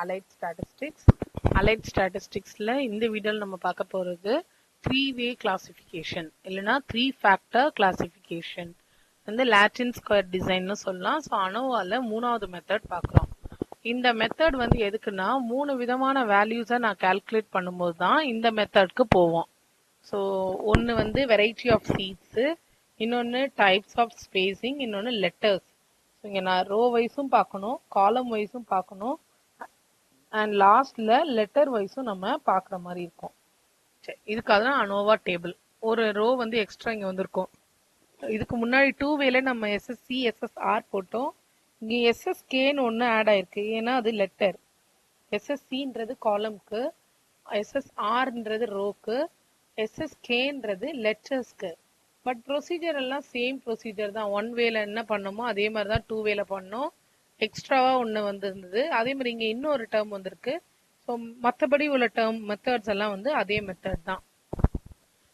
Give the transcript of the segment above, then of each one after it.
Allied statistics. Allied ஸ்டாட்டிஸ்டிக்ஸ்ல இந்த வீடியோல நம்ம பார்க்க போறது 3-way கிளாசிஃபிகேஷன் இல்லைன்னா 3-factor கிளாசிஃபிகேஷன் வந்து லாட்டின் ஸ்கொயர் டிசைன்னு சொல்லலாம். ஸோ அனோவால 3வது மெத்தட் பார்க்குறோம். இந்த மெத்தட் வந்து எதுக்குன்னா 3 விதமான வேல்யூஸை நான் கால்குலேட் பண்ணும்போது தான் இந்த மெத்தட்க்கு போவோம். ஸோ ஒன்று வந்து வெரைட்டி ஆஃப் சீட்ஸு, இன்னொன்று டைப்ஸ் ஆஃப் ஸ்பேசிங், இன்னொன்று லெட்டர்ஸ். ஸோ இங்கே நான் ரோ வைஸும் பார்க்கணும், காலம் வைஸும் பார்க்கணும், அண்ட் லாஸ்ட்ல லெட்டர் வைஸும் நம்ம பார்க்குற மாதிரி இருக்கும். சரி, இதுக்காக தான் அனோவா டேபிள். ஒரு ரோ வந்து எக்ஸ்ட்ரா இங்கே வந்திருக்கும். இதுக்கு முன்னாடி 2-வேல நம்ம எஸ்எஸ்சி எஸ்எஸ்ஆர் போட்டோம். இங்கே எஸ்எஸ்கேன்னு ஒன்று ஆட் ஆயிருக்கு, ஏன்னா அது லெட்டர். எஸ்எஸ்சின்றது காலம்க்கு, எஸ்எஸ்ஆர்ன்றது ரோக்கு, எஸ்எஸ்கேன்றது லெட்டர்ஸ்க்கு. பட் ப்ரொசீஜர் எல்லாம் சேம் ப்ரொசீஜர் தான். 1-வேல என்ன பண்ணோமோ அதே மாதிரி தான் 2-வேல பண்ணோம். எக்ஸ்ட்ராவா ஒன்று வந்திருந்தது. அதே மாதிரி இங்கே இன்னொரு டேர்ம் வந்திருக்கு. ஸோ மற்றபடி உள்ள டேர்ம் மெத்தட்ஸ் எல்லாம் வந்து அதே மெத்தட் தான்.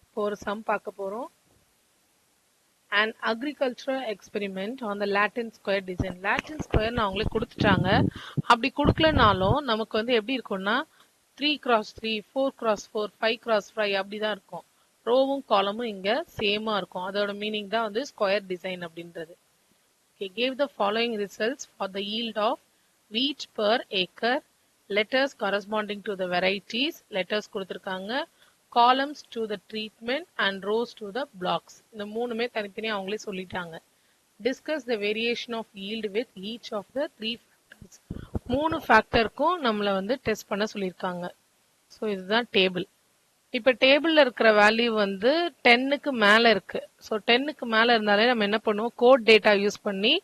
இப்போ ஒரு சம் பார்க்க போகிறோம். an agricultural experiment on the Latin square design. Latin square நான் அவங்களுக்கு கொடுத்துட்டாங்க. அப்படி கொடுக்கலனாலும் நமக்கு வந்து எப்படி இருக்கும்னா 3x3, 4x4, 5x5 அப்படிதான் இருக்கும். ரோவும் காலமும் இங்க சேமா இருக்கும். அதோட மீனிங் தான் வந்து ஸ்கொயர் டிசைன் அப்படின்றது. Okay, gave the following results for the yield of wheat per acre. Letters corresponding to the varieties. Letters கொடுத்திருக்காங்க. Columns to the treatment and rows to the blocks. இந்த மூணுமே தனித்தனியா அவங்களே சொல்லிட்டாங்க. Discuss the variation of yield with each of the 3 factors. 3 ஃபேக்டருக்கும் நம்மள வந்து test பண்ண சொல்லியிருக்காங்க. ஸோ இதுதான் டேபிள். இப்போ டேபிளில் இருக்கிற வேல்யூ வந்து 10க்கு மேலே இருக்கு. ஸோ 10க்கு மேலே இருந்தாலே நம்ம என்ன பண்ணுவோம், கோட் டேட்டா யூஸ் பண்ணி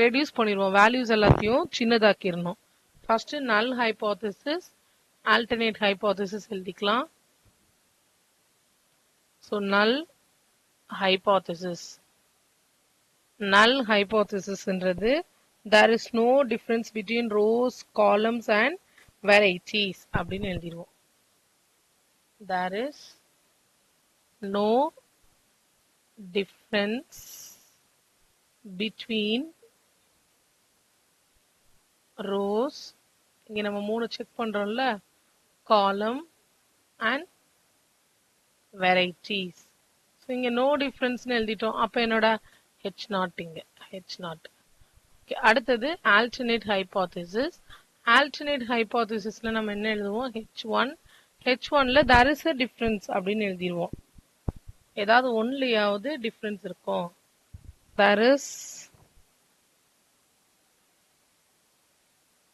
ரெடியூஸ் பண்ணிடுவோம். வேல்யூஸ் எல்லாத்தையும் சின்னதாக்கிடணும். ஃபர்ஸ்ட் நல் ஹைபோதசிஸ், ஆல்டர்னேட் ஹைபோதசிஸ் எழுதிக்கலாம். ஸோ நல் ஹைபோதசிஸ். நல் ஹைபோதசிஸ்ன்றது there is no difference between rows, columns and varieties அப்படின்னு எழுதிடுவோம். There is no difference between rows, இங்க நம்ம 3 செக் பண்றோம்ல, column and varieties. ஸோ இங்க no difference எழுதிட்டோம். அப்ப என்னோட H0 இங்க H0. அடுத்தது alternate hypothesis. alternate hypothesisல நம்ம என்ன எழுதுவோம், H1. H1ல there is a difference அப்படின்னு எழுதிடுவோம். ஏதாவது ஒன்லையாவது டிஃபரன்ஸ் இருக்கும். there is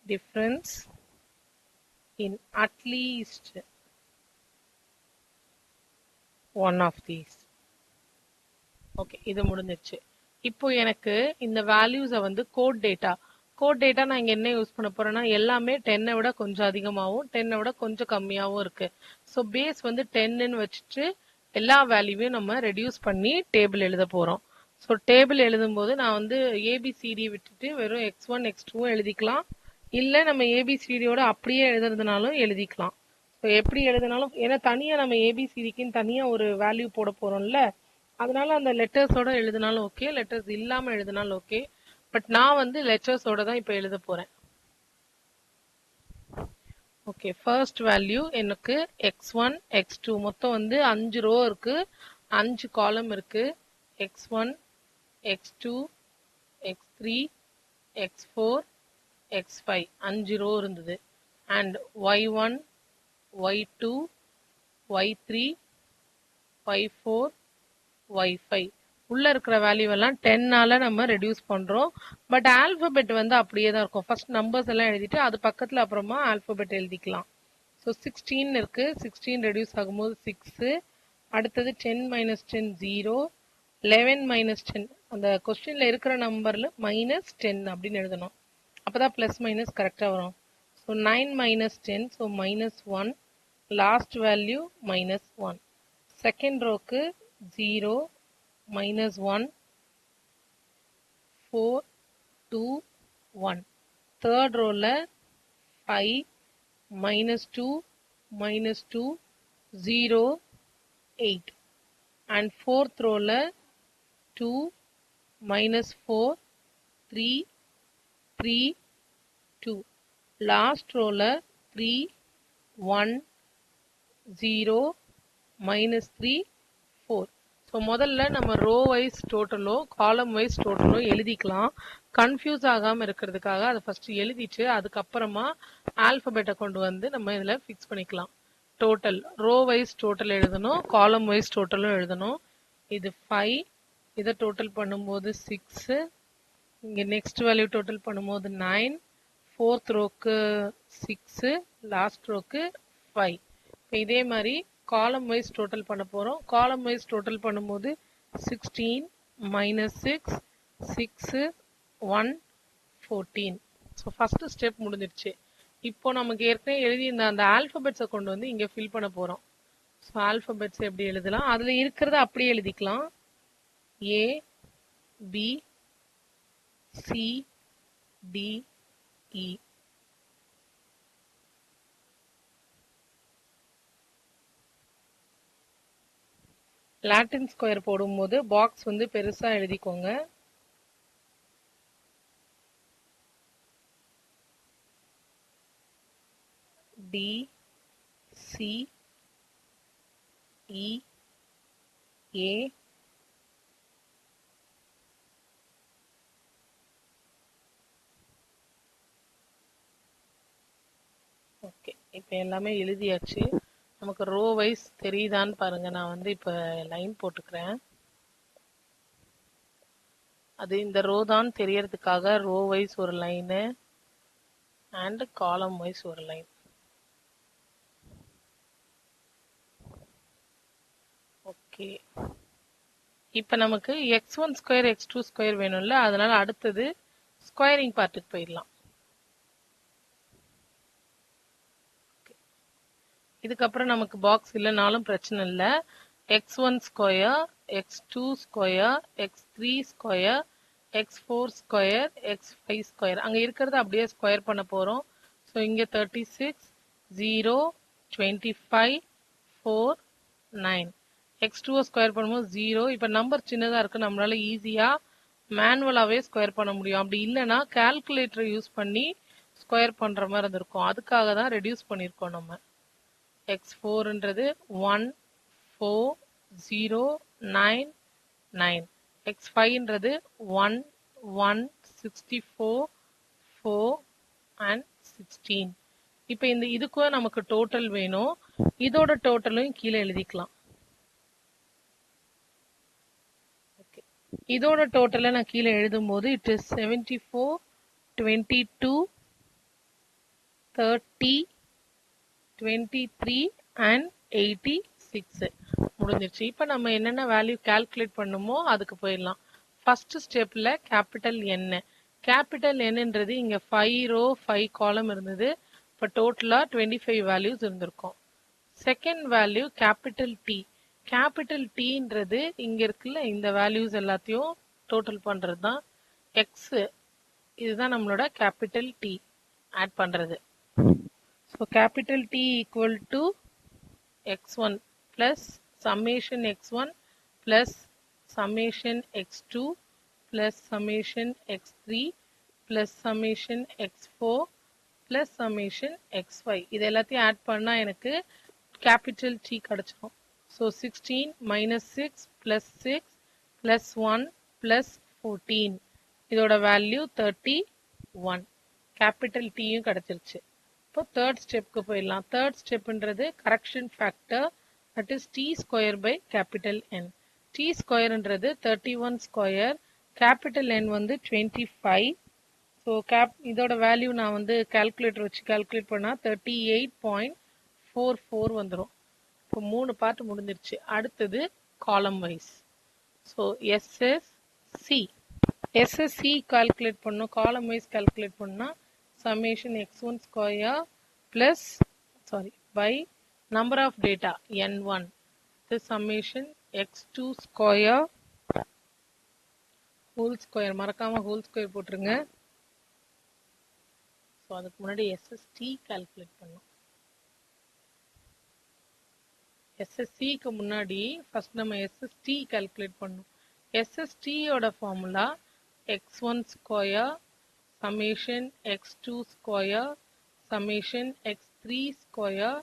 difference in at least one of these. Okay, இது முடிஞ்சிருச்சு. இப்போ எனக்கு இந்த வேல்யூஸை வந்து கோட் டேட்டா நான் இங்க என்ன யூஸ் பண்ண போறேன்னா, எல்லாமே 10 விட கொஞ்சம் அதிகமாகவும் 10 விட கொஞ்சம் கம்மியாகவும் இருக்கு. ஸோ பேஸ் வந்து 10ன்னு வச்சுட்டு எல்லா வேல்யூவையும் நம்ம ரெடியூஸ் பண்ணி டேபிள் எழுத போறோம். ஸோ டேபிள் எழுதும்போது நான் வந்து ஏபிசிடி விட்டுட்டு வெறும் x1 x2 எழுதிக்கலாம். இல்லை நம்ம ஏபிசிடியோட அப்படியே எழுதுறதுனாலும் எழுதிக்கலாம். ஸோ எப்படி எழுதினாலும், ஏன்னா தனியா நம்ம ஏபிசிடிக்குன்னு தனியா ஒரு வேல்யூ போட போறோம்ல, அதனால அந்த லெட்டர்ஸோட எழுதினாலும் ஓகே, லெட்டர்ஸ் இல்லாம எழுதினாலும் ஓகே. பட் நான் வந்து லெட்டர்ஸோட தான் இப்போ எழுத போறேன். ஓகே, ஃபர்ஸ்ட் வேல்யூ எனக்கு x1 x2 மொத்தம் வந்து 5 ரோ இருக்கு, 5 காலம் இருக்கு. x1 x2 x3 x4 x5 5 row இருந்தது. And y1 y2 y3 y4 y5 உள்ள இருக்கிற வேல்யூ எல்லாம் 10ஆல நம்ம ரெடியூஸ் பண்றோம். பட் ஆல்பபெட் வந்து அப்படியே தான் இருக்கும். ஃபர்ஸ்ட் நம்பர்ஸ் எல்லாம் எழுதிட்டு அது பக்கத்துல அப்புறமா ஆல்பபெட் எழுதிக்கலாம். ஸோ 16 இருக்கு, 16 ரெடியூஸ் ஆகும்போது 6. அடுத்தது 10 - 10 0, 11 - 10 அந்த கொஸ்டின்ல இருக்கிற நம்பர்ல -10 அப்படின்னு எழுதணும். அப்பதான் பிளஸ் மைனஸ் கரெக்டா வரும். So 9 - 10, so -1. Last value -1. Second ரோக்கு 0 -1 4 2 1. தேர்ட் ரோல 5 -2 -2 0 8. அண்ட் ஃபோர்த் ரோல 2 -4 3 3 2. லாஸ்ட் ரோல 3 1 0 -3 4. ஸோ முதல்ல நம்ம ரோ வைஸ் டோட்டலோ காலம் வைஸ் டோட்டலோ எழுதிக்கலாம். கன்ஃபியூஸ் ஆகாமல் இருக்கிறதுக்காக அதை ஃபர்ஸ்ட் எழுதிட்டு அதுக்கப்புறமா ஆல்பபெட்டை கொண்டு வந்து நம்ம இதில் ஃபிக்ஸ் பண்ணிக்கலாம். டோட்டல் ரோ வைஸ் டோட்டல் எழுதணும், காலம் வைஸ் டோட்டலும் எழுதணும். இது 5, இதை டோட்டல் பண்ணும்போது 6, இங்கே நெக்ஸ்ட் வேல்யூ டோட்டல் பண்ணும்போது 9, ஃபோர்த் ரோக்கு 6, லாஸ்ட் ரோக்கு 5. இப்போ இதே மாதிரி காலம் வைஸ் டோட்டல் பண்ண போகிறோம். காலம் வைஸ் டோட்டல் பண்ணும்போது 16 -6 6 1 14. ஸோ ஃபர்ஸ்ட் ஸ்டெப் முடிஞ்சிருச்சு. இப்போ நமக்கு ஏற்கனவே எழுதி அந்த ஆல்பபெட்ஸை கொண்டு வந்து இங்கே ஃபில் பண்ண போகிறோம். ஸோ ஆல்பபெட்ஸ் எப்படி எழுதலாம், அதில் இருக்கிறத அப்படியே எழுதிக்கலாம். A B C D E. Latin square போடும்போது பாக்ஸ் வந்து பெருசா எழுதிக்கோங்க. D C E A okay. இப்போ எல்லாமே எழுதியாச்சு. நமக்கு ரோ வைஸ் தெரியுதான்னு பாருங்க. நான் வந்து இப்போ லைன் போட்டுக்கிறேன். அது இந்த ரோ தான் தெரியறதுக்காக ரோ வைஸ் ஒரு லைனு அண்ட் காலம் வைஸ் ஒரு லைன். ஓகே. இப்போ நமக்கு x1 ஸ்கொயர் x2 ஸ்கொயர் வேணும்ல, அதனால அடுத்தது ஸ்கொயரிங் பார்ட்டுக்கு போயிடலாம். இதுக்கப்புறம் நமக்கு பாக்ஸ் இல்லைனாலும் பிரச்சனை இல்லை. x1 square x2 square x3 square x4 square x5 square அங்கே இருக்கிறத அப்படியே ஸ்கொயர் பண்ண போகிறோம். ஸோ இங்கே 36 0 25 4 9. x2 ஸ்கொயர் பண்ணும்போது 0. இப்போ நம்பர் சின்னதாக இருக்குது, நம்மளால ஈஸியாக மேனுவலாகவே ஸ்கொயர் பண்ண முடியும். அப்படி இல்லைன்னா கால்குலேட்டரை யூஸ் பண்ணி ஸ்கொயர் பண்ணுற மாதிரி இருந்திருக்கும். அதுக்காக தான் ரெடியூஸ் பண்ணியிருக்கோம் நம்ம. x4ன்றது 1 4 0 9 9. x5ன்றது 1 1 64 4 and 16. இப்போ இந்த இதுக்கும் நமக்கு டோட்டல் வேணும். இதோட டோட்டலும் கீழே எழுதிக்கலாம். ஓகே. இதோட டோட்டலை நான் கீழே எழுதும் போது இட் இஸ் 74 22 30 23 and 86 முடிஞ்சிருச்சு. இப்போ நம்ம என்னென்ன வேல்யூ கால்குலேட் பண்ணுமோ அதுக்கு போயிடலாம். ஃபர்ஸ்ட் ஸ்டெப்ல கேபிட்டல் N. கேபிட்டல் Nன்றது இங்க 5 ரோ 5 காலம் இருந்தது. இப்போ டோட்டலா 25 வேல்யூஸ் இருந்திருக்கும். Second value capital T. Capital Tன்றது இங்க இருக்குல்ல, இந்த வேல்யூஸ் எல்லாத்தையும் டோட்டல் பண்றது தான் X. இதுதான் நம்மளோட கேபிட்டல் T ஆட் பண்றது. So capital T equal to x1 plus summation x1 plus summation x2 plus summation x3 plus summation x4 plus summation x5. இது எல்லாத்தையும் ஆட் பண்ணா எனக்கு capital T கிடைச்சிடும். So 16 minus 6 plus 6 plus 1 plus 14. இதோட value 31. capital Tயும் கிடைச்சிருச்சு. இப்போ third ஸ்டெப்க்கு போயிடலாம். தேர்ட் ஸ்டெப்ன்றது correction factor, that is T square by capital N. T ஸ்கொயர்ன்றது 31 ஸ்கொயர், கேபிட்டல் என் வந்து 25. ஸோ இதோட வேல்யூ நான் வந்து கால்குலேட்டர் வச்சு கால்குலேட் பண்ணால் 38.44 வந்துடும். இப்போ 3 பார்ட் முடிஞ்சிருச்சு. அடுத்தது காலம் வைஸ். ஸோ எஸ்எஸ்சி கால்குலேட் பண்ணணும். காலம் வைஸ் கால்குலேட் பண்ணால் summation x1 square plus by number of data n1, the summation x2 square whole square. மறக்காம whole square போட்டுருங்க. ஸோ அதுக்கு முன்னாடி SST கால்குலேட் பண்ணும். SSCக்கு முன்னாடி ஃபர்ஸ்ட் நம்ம SST கால்குலேட் பண்ணும். SSTயோட formula x1 square summation x2 square summation x3 square,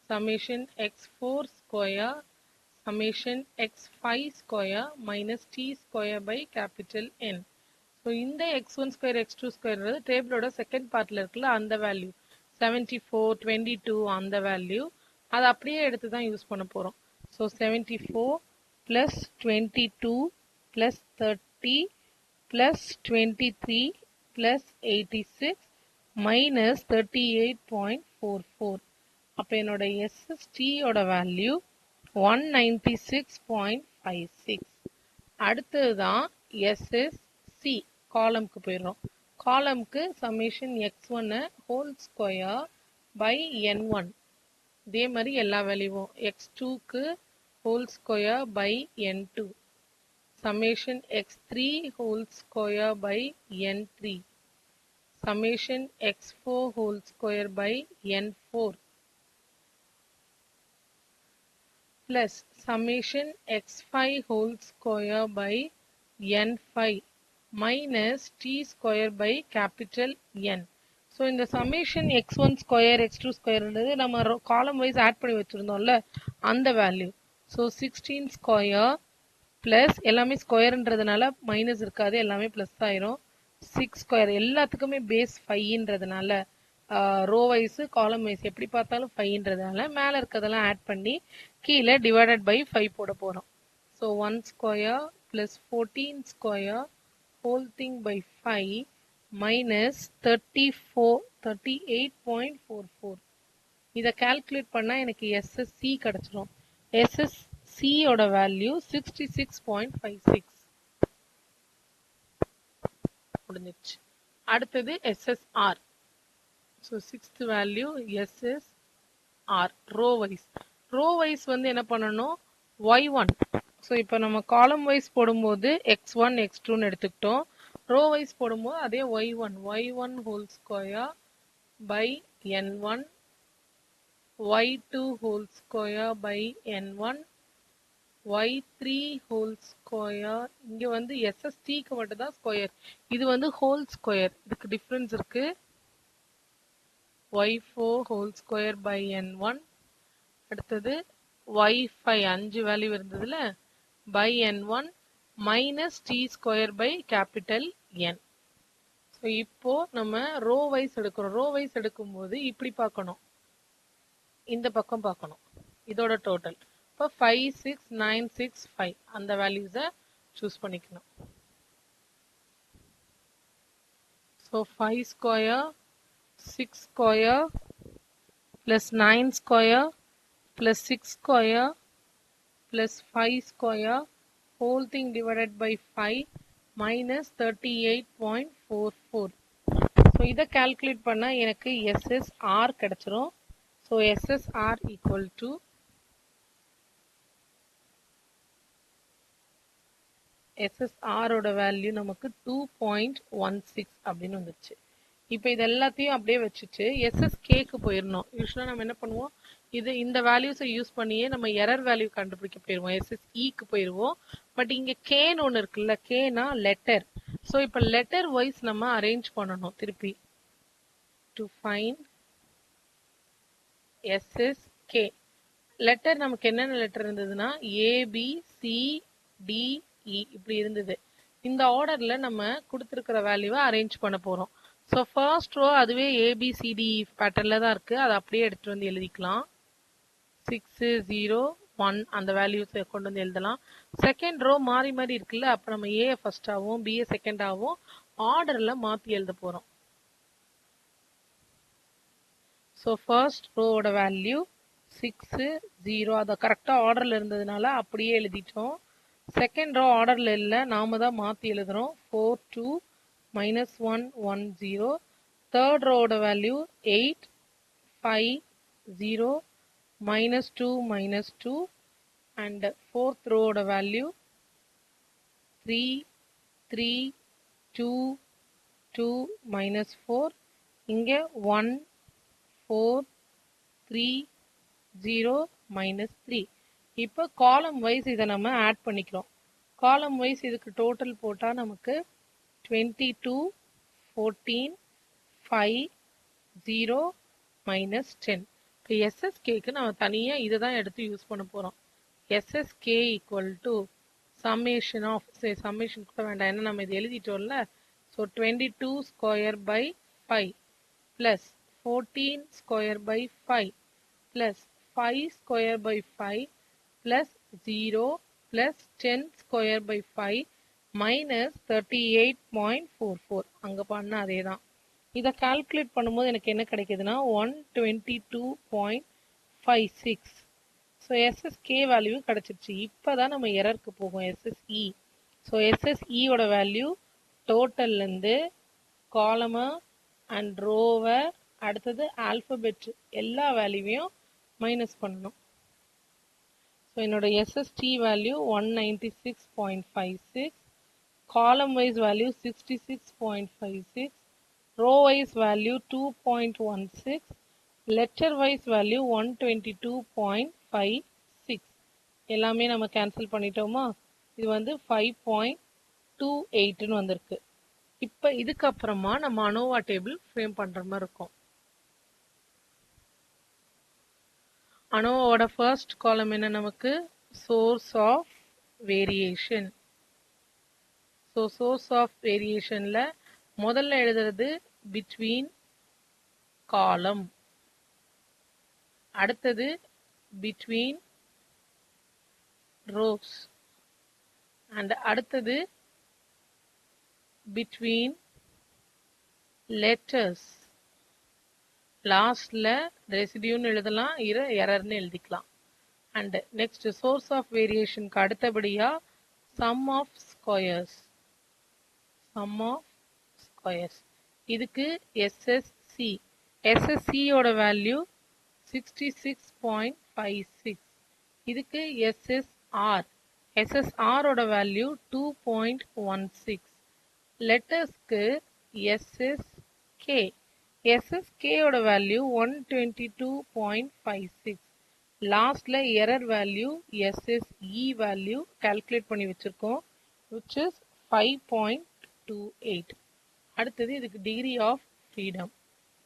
summation x4 square, summation x5 square minus t square by capital N. So இந்த x1 square x2 square டேபிளோட second பார்ட்ல இருக்குல்ல அந்த value 74 22 அந்த value அதை அப்படியே எடுத்து தான் யூஸ் பண்ண போறோம். So 74 plus 22 plus 30 plus 23 plus 86 minus 38.44. அப்போ என்னோட SST ஓட வேல்யூ 196.56. அடுத்ததுதான் SSC காலம்க்கு போயிடுறோம். காலம்க்கு summation x1 whole square by n1 இதே மாதிரி எல்லா வேல்யூவும் x2க்கு whole square by n2 summation x3 whole square by n3 summation x4 whole square by n4 plus summation x5 whole square by n5 minus t square by capital N. So இந்த summation x1 square x2 square நம்ம column wise add பண்ணி வச்சிருந்தோம்ல அந்த value. So 16 square plus எல்லாமே ஸ்கொயர்ன்றதுனால minus இருக்காது, எல்லாமே plus ஆயிரும். 6 square எல்லாத்துக்குமே base 5ன்றதுனால ரோ வைஸ் காலம் வைஸ் எப்படி பார்த்தாலும் 5ன்றதுனால மேலே இருக்கிறதெல்லாம் ஆட் பண்ணி கீழே டிவைடட் பை 5 போட போகிறோம். So 1 square plus 14 square whole thing by 5 minus 38.44. இதை கால்குலேட் பண்ணால் எனக்கு SSC கிடச்சிரும். SSC ஓட வேல்யூ 66.56 முடிஞ்சிருச்சு. அடுத்தது SSR. So 6th value SSR row wise. Row wise வந்து என்ன பண்ணணும், y1. ஸோ இப்போ நம்ம காலம் வைஸ் போடும்போது x1 x2ன்னு எடுத்துக்கிட்டோம். ரோ வைஸ் போடும்போது அதே y1 whole square by n1 y2 whole square by n1 y3 whole square. இங்க வந்து SST க்கு மட்டும் தான் ஸ்கொயர், இது வந்து ஹோல் ஸ்கொயர், இதுக்கு டிஃபரன்ஸ் இருக்கு. y4 whole square by n1 அடுத்தது y5 5 வேல்யூ இருந்ததுல by n1 minus t square by capital N. So இப்போ நம்ம ரோ வைஸ் எடுக்கிறோம். ரோ வைஸ் எடுக்கும்போது இப்படி பார்க்கணும், இந்த பக்கம் பார்க்கணும், இதோட டோட்டல். இப்போ 5 6 9 6 5 அந்த வேல்யூஸை சூஸ் பண்ணிக்கணும். So 5 square 6 square plus 9 square plus 6 square plus 5 square whole thing divided by 5 minus 38.44. So இதை கால்குலேட் பண்ணால் எனக்கு SSR கிடைச்சிரும். So SSR equal to SSR ஓட வேல்யூ நமக்கு 2.16 அப்படின்னு வந்துருச்சு. இப்போ இது எல்லாத்தையும் அப்படியே வச்சுட்டு SSKக்கு போயிடணும். யூஸ்வலாக நம்ம என்ன பண்ணுவோம், இந்த வேல்யூஸை யூஸ் பண்ணியே நம்ம எரர் வேல்யூ கண்டுபிடிக்க போயிடுவோம், SSEக்கு போயிடுவோம். பட் இங்கே கேன்னு ஒன்று இருக்குல்ல, கேனா லெட்டர். ஸோ இப்போ லெட்டர் வைஸ் நம்ம அரேஞ்ச் பண்ணணும் திருப்பி. டு ஃபைண்ட் SSK லெட்டர் நமக்கு என்னென்ன லெட்டர் இருந்ததுன்னா ABCDE இப்படி இருந்தது. இந்த ஆர்டர்ல நம்ம கொடுத்துருக்கிற வேல்யூவை அரேஞ்ச் பண்ண போறோம். ஸோ ஃபர்ஸ்ட் ரோ அதுவே ABCDE பேட்டர்ன்ல தான் இருக்கு, அதை அப்படியே எடுத்துட்டு வந்து எழுதிக்கலாம். 6 0 1 அந்த வேல்யூஸ் கொண்டு வந்து எழுதலாம். செகண்ட் ரோ மாறி மாறி இருக்குல்ல, அப்போ நம்ம A ஃபர்ஸ்டாகவும் B செகண்டாகவும் ஆர்டர்ல மாற்றி எழுத போறோம். ஸோ ஃபர்ஸ்ட் ரோவோட வேல்யூ 6 0 அதை கரெக்டாக ஆர்டரில் இருந்ததுனால அப்படியே எழுதிட்டோம். செகண்ட் ரோ ஆர்டரில் இல்லை, நாம தான் மாற்றி எழுதுறோம். 4 2 மைனஸ் 1 1 0. தேர்ட் ரோவோட value 8 5 0 minus 2 minus 2. And fourth ரோவோட வேல்யூ 3 3 2 2 minus 4. இங்கே 1 4 3 0 minus 3. இப்போ காலம் வைஸ் இதை நம்ம ஆட் பண்ணிக்கிறோம். காலம் வைஸ் இதுக்கு டோட்டல் போட்டால் நமக்கு 22 14 5 0 minus 10. இப்போ SSKக்கு நம்ம தனியா இதை தான் எடுத்து யூஸ் பண்ண போறோம். SSK equal to summation of, summation கூட வேண்டாம், ஏன்னா நம்ம இது எழுதிட்டோம்ல. So 22 square by 5 plus 14 square by 5 plus 5 square by 5 plus 0 plus 10 square by 5 minus 38.44. அங்க பண்ண அதே தான். இதை கால்குலேட் பண்ணும்போது எனக்கு என்ன கிடைக்குதுன்னா 122.56. ஸோ SSK வேல்யூ கிடைச்சிருச்சு. இப்போதான் நம்ம எரருக்கு போகும் SSE. ஸோ SSEயோட வேல்யூ டோட்டல்லேருந்து காலமை அண்ட் ரோவை அடுத்தது ஆல்பபெட் எல்லா வேல்யூவையும் மைனஸ் பண்ணணும். ஸோ என்னோட SST value 196.56, column wise value 66.56, row wise value 2.16, letter wise value 122.56. எல்லாமே நம்ம கேன்சல் பண்ணிட்டோமா? இது வந்து 5.28ன்னு வந்திருக்கு. இப்போ இதுக்கப்புறமா நம்ம அனோவா டேபிள் ஃப்ரேம் பண்ற மாதிரி இருக்கும். அனோவாவோட ஃபர்ஸ்ட் காலம் என்ன நமக்கு? Source of variation. So source of வேரியேஷன்ல முதல்ல எழுதுறது பிட்வீன் காலம், அடுத்தது பிட்வீன் ரோஸ், அண்ட் அடுத்தது பிட்வீன் லெட்டர்ஸ். லாஸ்ட்ல ரெசிடியூன்னு எழுதலாம், எரர்னு எழுதிக்கலாம். அண்ட் நெக்ஸ்ட் சோர்ஸ் ஆஃப் வேரியேஷனுக்கு அடுத்தபடியா sum of squares. Sum of squares இதுக்கு SSC. SSCயோட வேல்யூ 66.56. இதுக்கு SSR. SSRோட வேல்யூ 2.16. லெட்டர்ஸ்க்கு SSK. SSKயோட வேல்யூ 122.56. லாஸ்ட்ல error value SSE value calculate பண்ணி வச்சிருக்கோம், which is 5.28. அடுத்தது இதுக்கு degree of freedom.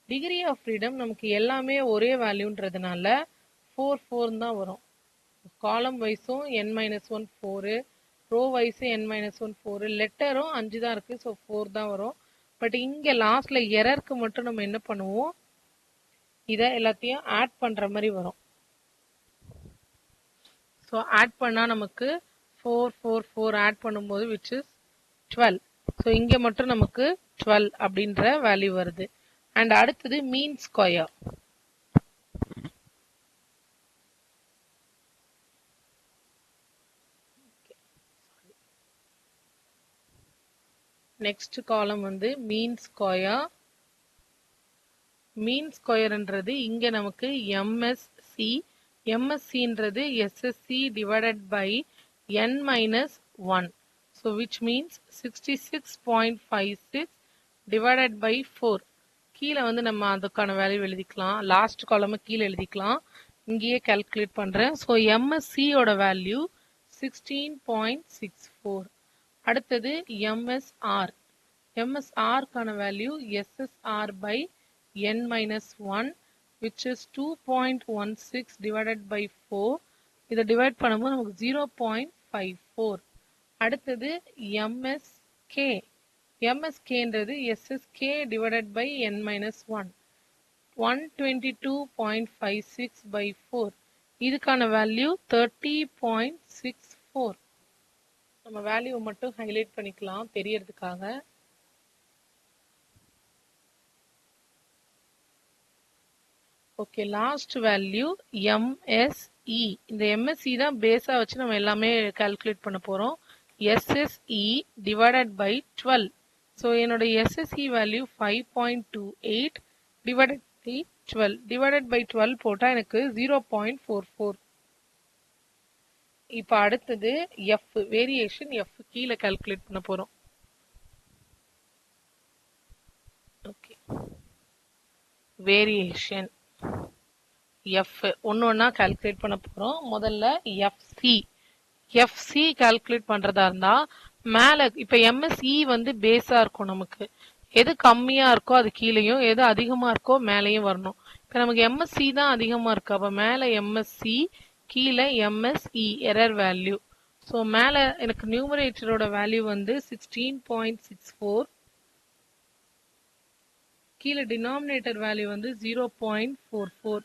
Degree of freedom நமக்கு எல்லாமே ஒரே வேல்யூன்றதுனால 4 தான் வரும். காலம் வைஸும் n-1 4, ரோ வைஸ் n-1 4, லெட்டரும் 5 தான் இருக்கு, ஸோ 4 தான் வரும். பட் இங்க லாஸ்ட்ல எரருக்கு மட்டும் நம்ம என்ன பண்ணுவோம், இதை எல்லாத்தையும் ஆட் பண்ற மாதிரி வரும். ஸோ ஆட் பண்ணா நமக்கு 4 4 4 ஆட் பண்ணும்போது which is 12. ஸோ இங்க மட்டும் நமக்கு 12 அப்படின்ற வேல்யூ வருது. அண்ட் அடுத்தது மீன் ஸ்கொயர். நெக்ஸ்ட் காலம் வந்து மீன் ஸ்கொயர். மீன் ஸ்கொயர்ன்றது இங்க நமக்கு MSC. MSCன்றது SSC divided by n-1. So which means 66.56 divided by 4. கீழே வந்து நம்ம அதுக்கான வேல்யூ எழுதிக்கலாம். லாஸ்ட் காலமை கீழே எழுதிக்கலாம், இங்கேயே கால்குலேட் பண்றேன். ஸோ MSCயோட வேல்யூ 16.64. அடுத்தது MSR. MSRக்கான value SSR by n-1, which is 2.16 divided by 4. இதை டிவைட் பண்ணும்போது நமக்கு 0.54. அடுத்தது MSK. MSKன்றது SSK divided by n-1, 122.56 by 4. இதுக்கான வேல்யூ 30.64. நம்ம வேல்யூ மட்டும் ஹைலைட் பண்ணிக்கலாம் தெரியறதுக்காக. Okay, last value MSE. இந்த MSE தான் பேஸா வச்சு நம்ம எல்லாமே கால்குலேட் பண்ண போறோம். SSE divided by 12. ஸோ என்னோட SSE value 5.28 divided by 12. Divided by 12 போட்டா எனக்கு 0.44. இப்போ அடுத்தது F வேரியேஷன். F கீழே கால்குலேட் பண்ண போறோம். ஓகே, வேரியேஷன் F ஒன்னொன்னா கால்குலேட் பண்ண போறோம். முதல்ல FC கால்குலேட் பண்றதா இருந்தா மேல இப்ப MSE வந்து பேஸா இருக்கும் நமக்கு. எது கம்மியா இருக்கோ அது கீழேயும், எது அதிகமா இருக்கோ மேலேயும் வரணும். இப்போ நமக்கு எம்எஸ்சி தான் அதிகமா இருக்கு, அப்ப மேல எம்எஸ்சி, கீழே எம்எஸ்இ எரர் வேல்யூ. ஸோ மேல எனக்கு நியூமரேட்டரோட வேல்யூ வந்து 16.64, கீழே டினாமினேட்டர் வேல்யூ வந்து 0.44.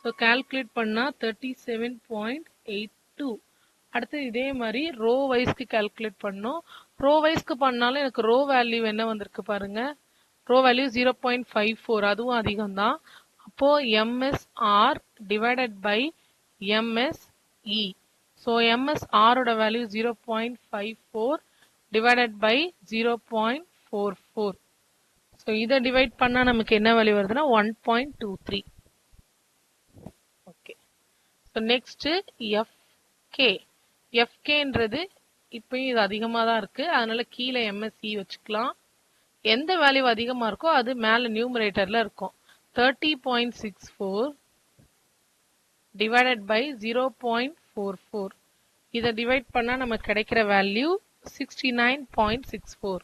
ஸோ கால்குலேட் பண்ணா 37.82. அடுத்து இதே மாதிரி ரோ வைஸ்க்கு கால்குலேட் பண்ணோம். ரோ வைஸ்க்கு பண்ணாலும் எனக்கு ரோ வேல்யூ என்ன வந்திருக்கு பாருங்க, ரோ வேல்யூ 0.54, அதுவும் அதிகம் தான். அப்போ MSR divided by MSE. So எம்எஸ்ஆரோட வேல்யூ 0.54 டிவைடட் பை 0.44. ஸோ இதை டிவைட் பண்ணா நமக்கு என்ன வேல்யூ வருதுன்னா 1.23. ஓகே. So next FK. எஃப்கேன்றது இப்பயும் இது அதிகமாக தான் இருக்கு, அதனால கீழே எம்எஸ்இ வச்சுக்கலாம். எந்த வேல்யூ அதிகமா இருக்கோ அது மேல நியூமரேட்டர்ல இருக்கும். 30.64 டிவைடட் பை 0.44. இதை டிவைட் பண்ணா நமக்கு கிடைக்கிற வேல்யூ 69.64.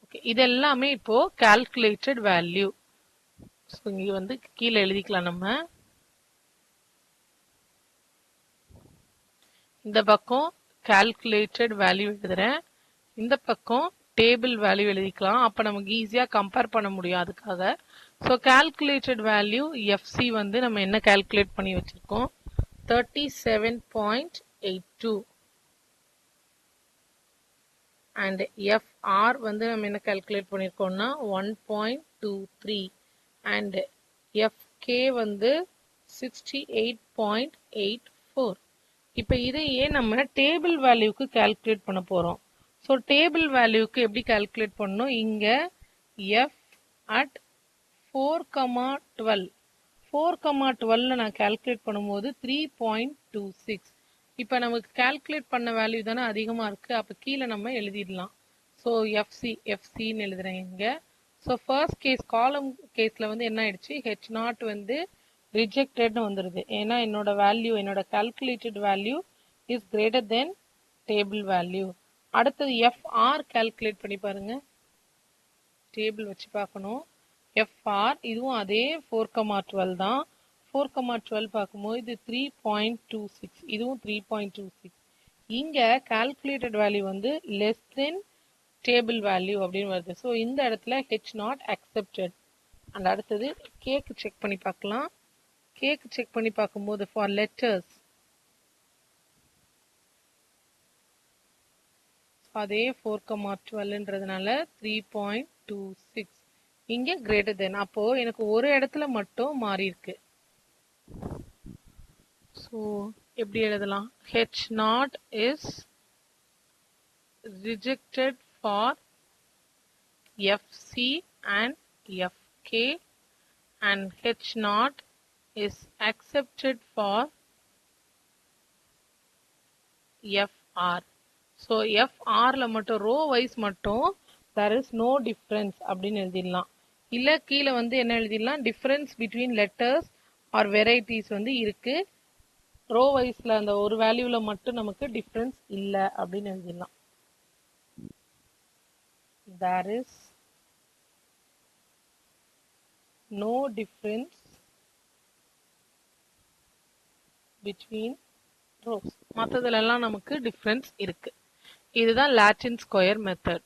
ஓகே, இது எல்லாமே இப்போ கால்குலேட்டட் வேல்யூ. இங்க வந்து கீழே எழுதிக்கலாம். நம்ம இந்த பக்கம் கால்குலேட்டட் வேல்யூ எழுதுறேன், இந்த பக்கம் டேபிள் வேல்யூ எழுதிக்கலாம். அப்ப நமக்கு ஈஸியா கம்பேர் பண்ண முடியும் அதுக்காக. ஸோ கால்குலேட்டட் வேல்யூ எஃப்சி வந்து நம்ம என்ன கால்குலேட் பண்ணி வச்சிருக்கோம், 37.82. அண்ட் எஃப்ஆர் வந்து நம்ம என்ன கால்குலேட் பண்ணிருக்கோம்னா 1.23. அண்ட் எஃப்கே வந்து 68.84. இப்ப இதையே நம்ம டேபிள் வேல்யூக்கு கால்குலேட் பண்ண போறோம். ஸோ டேபிள் வேல்யூக்கு எப்படி கால்குலேட் பண்ணணும், இங்க எஃப் அட் 4,12 4,12 நான் கால்குலேட் பண்ணும்போது 3.26. இப்ப நமக்கு கால்குலேட் பண்ண வேல்யூ தானே அதிகமா இருக்கு, அப்ப கீழே நம்ம எழுதிடலாம். ஸோ எஃப்சின்னு எழுதுறேன் இங்க. ஸோ ஃபர்ஸ்ட் கேஸ் காலம் கேஸ்ல வந்து என்ன ஆயிடுச்சு, H0 வந்து ரிஜெக்டட்னு வந்துருது. ஏன்னா என்னோட வேல்யூ, என்னோட calculated value is greater than table value. அடுத்தது எஃப்ஆர் கால்குலேட் பண்ணி பாருங்க, டேபிள் வச்சு பார்க்கணும். எஃப்ஆர் இதுவும் அதே 4,12 தான். 4,12 பார்க்கும்போது இது 3.26, இதுவும் 3.26. இங்க கால்குலேட்டட் வேல்யூ வந்து லெஸ் தென் டேபிள் வேல்யூ அப்படின்னு வருது. ஸோ இந்த இடத்துல H0 accepted. அண்ட் அடுத்தது கேக்கு செக் பண்ணி பார்க்கலாம். கேக்கு செக் பண்ணி பார்க்கும்போது ஃபார் லெட்டர்ஸ் அதே 4,12ன்றதுனால 3.26, இங்க கிரேட்டர் தென். அப்போ எனக்கு ஒரு இடத்துல மட்டும் மாறி இருக்கு. ஸோ எப்படி எழுதலாம், H0 is rejected for FC and FK and H0 is accepted for FR. So எஃப்ஆர்ல மட்டும் ரோ வைஸ் மட்டும் there is no difference அப்படின்னு எழுதிடலாம். இல்ல கீழே வந்து என்ன எழுதிடலாம், difference between letters are varieties வந்து இருக்கு, ரோ வைஸ்ல அந்த ஒரு வேல்யூல மட்டும் நமக்கு டிஃபரன்ஸ் இல்ல அப்படின்னு எழுதிடலாம். there is no difference between rows. மற்றதுல எல்லாம் நமக்கு டிஃபரன்ஸ் இருக்கு. இதுதான் லாட்டின் ஸ்கொயர் மெத்தட்.